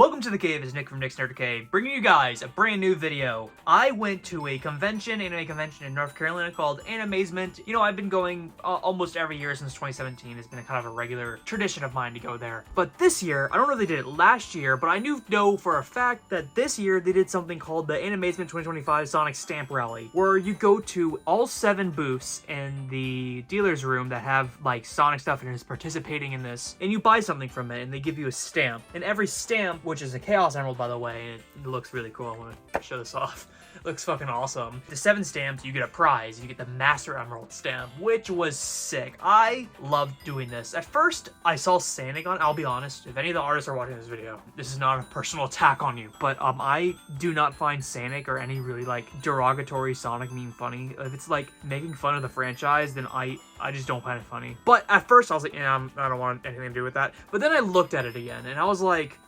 Welcome to the cave, it's Nick from Nick's Nerd Cave, bringing you guys a brand new video. I went to a convention in North Carolina called Animazement. You know, I've been going almost every year since 2017. It's been a kind of a regular tradition of mine to go there. But this year, I don't know if they did it last year, but I know for a fact that this year they did something called the Animazement 2025 Sonic Stamp Rally, where you go to all 7 booths in the dealer's room that have like Sonic stuff and is participating in this, and you buy something from it and they give you a stamp. And every stamp, which is a Chaos Emerald, by the way, and it looks really cool. I want to show this off. It looks fucking awesome. The 7 stamps, you get a prize. You get the Master Emerald stamp, which was sick. I loved doing this. At first, I saw Sonic on. I'll be honest, if any of the artists are watching this video, this is not a personal attack on you, but I do not find Sonic or any really like derogatory Sonic meme funny. If it's like making fun of the franchise, then I just don't find it funny. But at first, I was like, yeah, I don't want anything to do with that. But then I looked at it again, and I was like,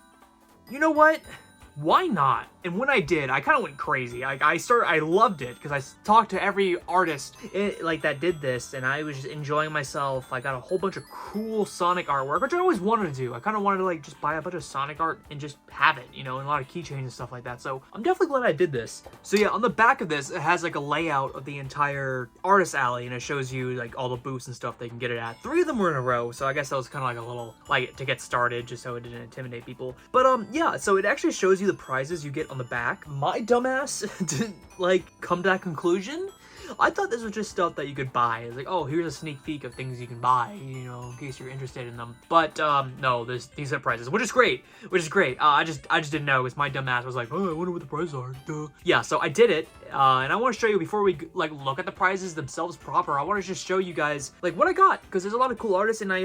you know what? Why not? And when I did, I kind of went crazy. I loved it because I talked to every artist that did this, and I was just enjoying myself. I got a whole bunch of cool Sonic artwork, which I always wanted to do. I kind of wanted to like just buy a bunch of Sonic art and just have it, you know, and a lot of keychains and stuff like that. So I'm definitely glad I did this. So yeah, on the back of this, it has like a layout of the entire artist alley, and it shows you like all the booths and stuff they can get it at. 3 of them were in a row, so I guess that was kind of like a little like to get started, just so it didn't intimidate people. But yeah, so it actually shows you the prizes you get on the back. My dumbass didn't like come to that conclusion. I thought this was just stuff that you could buy. It's like, oh, here's a sneak peek of things you can buy, you know, in case you're interested in them. But no, these are prizes, which is great. I just didn't know, because my dumb ass was like, oh, I wonder what the prizes are. Duh. Yeah, so I did it, and I want to show you before we like look at the prizes themselves proper. I want to just show you guys like what I got, because there's a lot of cool artists, and I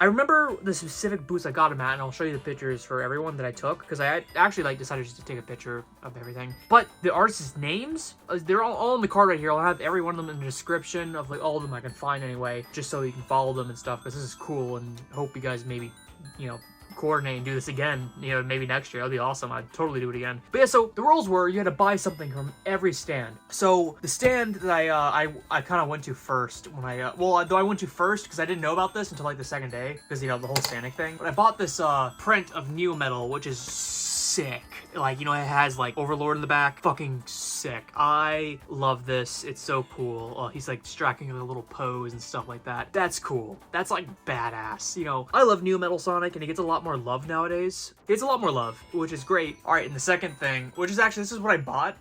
remember the specific booths I got them at, and I'll show you the pictures for everyone that I took, because I actually like decided just to take a picture of everything. But the artists' names, they're all in the card right here. I'll have every one of them in the description of like all of them I can find anyway, just so you can follow them and stuff, because this is cool, and hope you guys maybe, you know, coordinate and do this again, you know, maybe next year. That'd be awesome. I'd totally do it again. But yeah, so the rules were you had to buy something from every stand. So the stand that I kind of went to first when I went to first because I didn't know about this until like the second day, because you know the whole Sonic thing. But I bought this print of Neo Metal, which is sick. Like, you know, it has like Overlord in the back. Fucking sick. I love this. It's so cool. He's like striking a little pose and stuff like that. That's cool. That's like badass. You know, I love Neo Metal Sonic, and he gets a lot more love nowadays. He gets a lot more love, which is great. All right, and the second thing, which is actually, this is what I bought.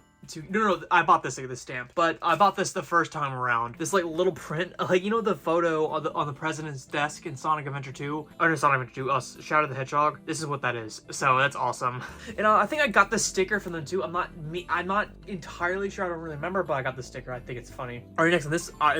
No, I bought this stamp, but I bought this the first time around. This like little print, like, you know, the photo on the president's desk in Sonic Adventure 2, or no, Sonic Adventure 2, Shadow the Hedgehog. This is what that is. So that's awesome. And I think I got this sticker from them too. I'm not entirely sure. I don't really remember, but I got the sticker. I think it's funny. All right, next on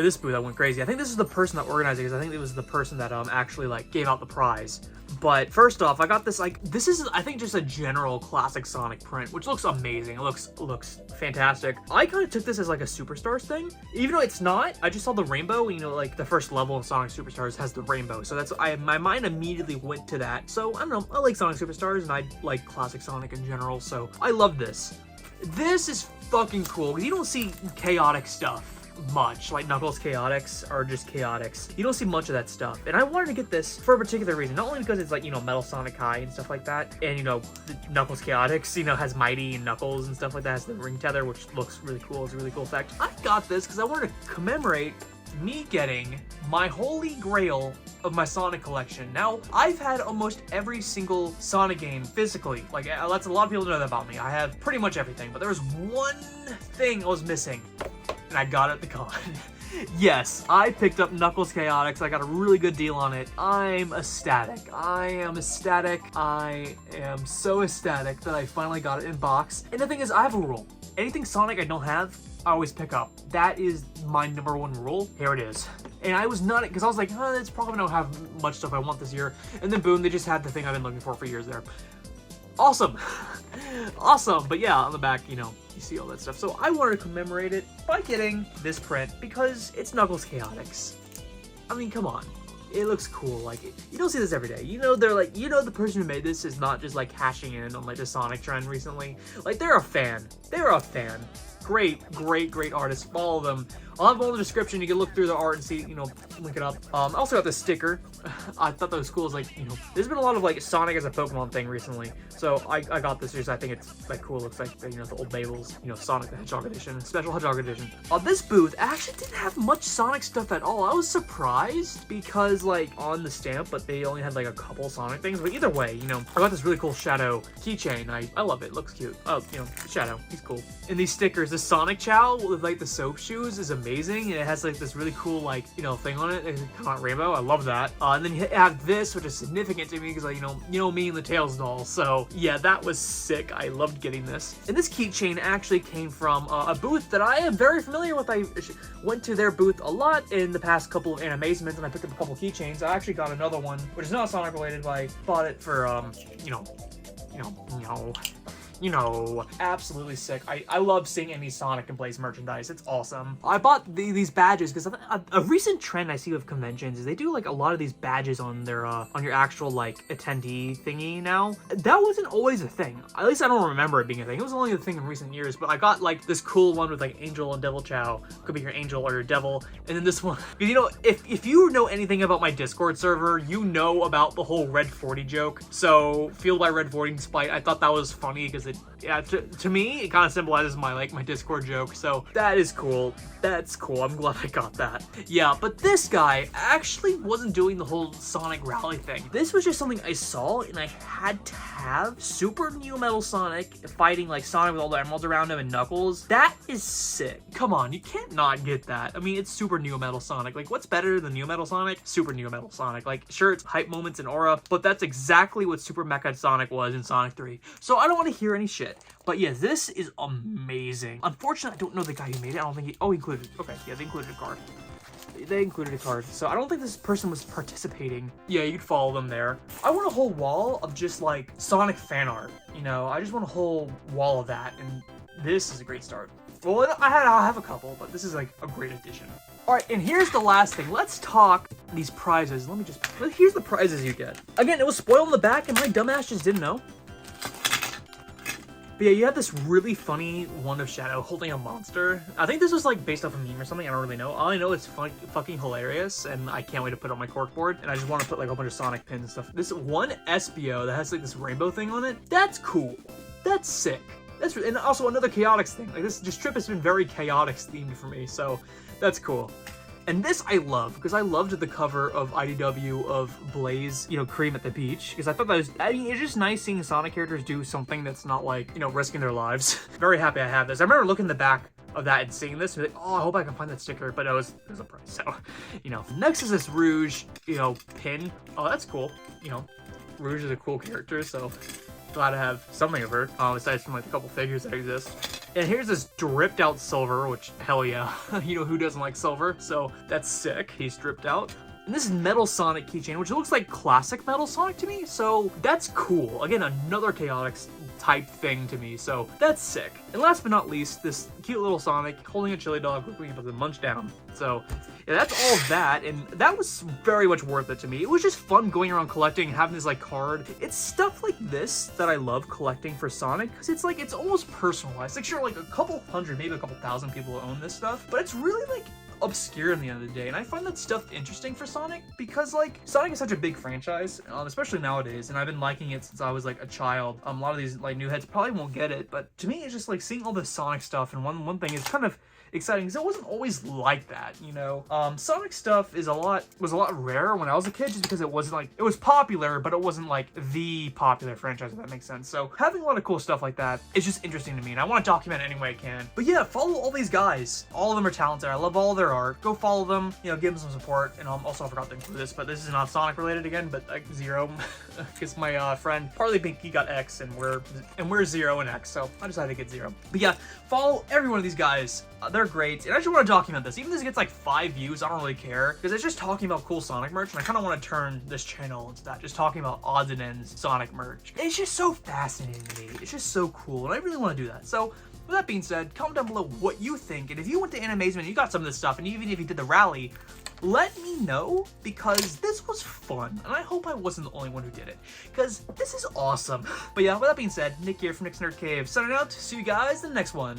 this booth, I went crazy. I think this is the person that organized it, because I think it was the person that actually like gave out the prize. But first off, I got this, like, this is, I think, just a general classic Sonic print, which looks amazing. It looks fantastic. I kind of took this as like a Superstars thing, even though it's not. I just saw the rainbow, you know, like the first level of Sonic Superstars has the rainbow. So that's, my mind immediately went to that. So I don't know, I like Sonic Superstars, and I like classic Sonic in general. So I love this. This is fucking cool, because you don't see chaotic stuff much. Like Knuckles Chaotix are just Chaotix. You don't see much of that stuff, and I wanted to get this for a particular reason. Not only because it's like, you know, Metal Sonic High and stuff like that, and you know, Knuckles Chaotix, you know, has Mighty and Knuckles and stuff like that, has the ring tether, which looks really cool. It's a really cool effect. I got this because I wanted to commemorate me getting my holy grail of my Sonic collection. Now, I've had almost every single Sonic game physically. Like, that's a lot of people know that about me. I have pretty much everything, but there was one thing I was missing, and I got it at the con. Yes, I picked up Knuckles Chaotix. I got a really good deal on it. I'm ecstatic. I am ecstatic. I am so ecstatic that I finally got it in box. And the thing is, I have a rule. Anything Sonic I don't have, I always pick up. That is my #1 rule. Here it is. And I was not, because I was like, oh, it's probably don't have much stuff I want this year. And then boom, they just had the thing I've been looking for years there. Awesome. Awesome. But yeah, on the back, you know, you see all that stuff. So I wanted to commemorate it by getting this print, because it's Knuckles Chaotix. I mean, come on. It looks cool. Like, you don't see this every day. You know, they're like, you know, the person who made this is not just like hashing in on like the Sonic trend recently. Like, they're a fan. They're a fan. Great artists. Follow them. I'll have all in the description. You can look through the art and see, you know, link it up. I also got this sticker. I thought that was cool. It's like, you know, there's been a lot of like Sonic as a Pokemon thing recently. So I got this because I think it's like cool. It looks like, you know, the old labels, you know, Sonic the Hedgehog edition, special Hedgehog edition. This booth actually didn't have much Sonic stuff at all. I was surprised because like on the stamp, but they only had like a couple Sonic things. But either way, you know, I got this really cool Shadow keychain. I love it. It looks cute. Oh, you know, Shadow, he's cool. And these stickers, the Sonic Chow with like the soap shoes is amazing, and it has like this really cool like, you know, thing on it. It's kind of rainbow. I love that. And then you have this, which is significant to me because like, you know me and the Tails doll. So yeah, that was sick. I loved getting this. And this keychain actually came from a booth that I am very familiar with. I went to their booth a lot in the past couple of Animazements, and I picked up a couple keychains. I actually got another one, which is not Sonic related, but I bought it for you know, absolutely sick. I love seeing any Sonic and Blaze merchandise. It's awesome. I bought these badges because a recent trend I see with conventions is they do like a lot of these badges on their on your actual like attendee thingy now. That wasn't always a thing. At least I don't remember it being a thing. It was only a thing in recent years, but I got like this cool one with like Angel and Devil Chow. Could be your Angel or your Devil. And then this one, because you know, if you know anything about my Discord server, you know about the whole Red 40 joke. So Fueled by Red 40 Spite, I thought that was funny because yeah, to me, it kind of symbolizes my Discord joke, so that is cool. That's cool. I'm glad I got that. Yeah, but this guy actually wasn't doing the whole Sonic Rally thing. This was just something I saw, and I had to have Super Neo Metal Sonic fighting like Sonic with all the emeralds around him and Knuckles. That is sick. Come on, you can't not get that. I mean, it's Super Neo Metal Sonic. Like, what's better than Neo Metal Sonic? Super Neo Metal Sonic. Like, sure, it's hype moments and aura, but that's exactly what Super Mecha Sonic was in Sonic 3. So I don't want to hear any shit. But yeah, this is amazing. Unfortunately, I don't know the guy who made it. I don't think he... Oh, he included... Okay, yeah, they included a card. They included a card. So I don't think this person was participating. Yeah, you could follow them there. I want a whole wall of just, like, Sonic fan art. You know, I just want a whole wall of that. And this is a great start. Well, I'll have a couple, but this is, like, a great addition. Alright, and here's the last thing. Let's talk these prizes. Here's the prizes you get. Again, it was spoiled in the back, and my dumbass just didn't know. But yeah, you have this really funny one of Shadow holding a monster. I think this was like based off a meme or something. I don't really know. All I know is fucking hilarious, and I can't wait to put it on my corkboard. And I just want to put like a bunch of Sonic pins and stuff. This one SBO that has like this rainbow thing on it. That's cool. That's sick. And also another Chaotix thing. Like this trip has been very Chaotix themed for me, so that's cool. And this I love, because I loved the cover of IDW of Blaze, you know, Cream at the beach, because I thought that was, I mean, it's just nice seeing Sonic characters do something that's not like, you know, risking their lives. Very happy I have this. I remember looking at the back of that and seeing this and be like, oh, I hope I can find that sticker, but it was a price, so, you know. Next is this Rouge, you know, pin. Oh, that's cool. You know, Rouge is a cool character, so glad to have something of her, aside from like a couple figures that exist. And here's this dripped out Silver, which, hell yeah, you know who doesn't like Silver, so that's sick. He's dripped out. And this is Metal Sonic keychain, which looks like classic Metal Sonic to me, so that's cool. Again, another Chaotix type thing to me, so that's sick. And last but not least, this cute little Sonic holding a chili dog, looking about to munch down. So yeah, that's all that, and that was very much worth it to me. It was just fun going around collecting, having this like card. It's stuff like this that I love collecting for Sonic, because it's like, it's almost personalized. Like sure, like a couple hundred, maybe a couple thousand people own this stuff, but it's really like obscure in the end of the day, and I find that stuff interesting for Sonic because like Sonic is such a big franchise, especially nowadays, and I've been liking it since I was like a child. A lot of these like new heads probably won't get it, but to me it's just like seeing all this Sonic stuff, and one thing is kind of exciting because it wasn't always like that, you know. Sonic stuff was a lot rarer when I was a kid, just because it wasn't like, it was popular, but it wasn't like the popular franchise, if that makes sense. So having a lot of cool stuff like that is just interesting to me, and I want to document it any way I can. But yeah, follow all these guys. All of them are talented. I love all their art. Go follow them, you know, give them some support. And also I forgot to include this, but this is not Sonic related again, but like Zero, because my friend Partly Pinky got X, and we're Zero and X, so I decided to get Zero. But yeah, follow every one of these guys. They're great, and I just want to document this. Even if this gets like 5 views, I don't really care, because it's just talking about cool Sonic merch, and I kind of want to turn this channel into that, just talking about odds and ends Sonic merch. It's just so fascinating to me. It's just so cool, and I really want to do that. So with that being said, comment down below what you think, and if you went to Animazement and you got some of this stuff, and even if you did the rally, let me know, because this was fun, and I hope I wasn't the only one who did it, because this is awesome. But yeah, with that being said, Nick here from Nick's Nerd Cave, signing out. See you guys in the next one.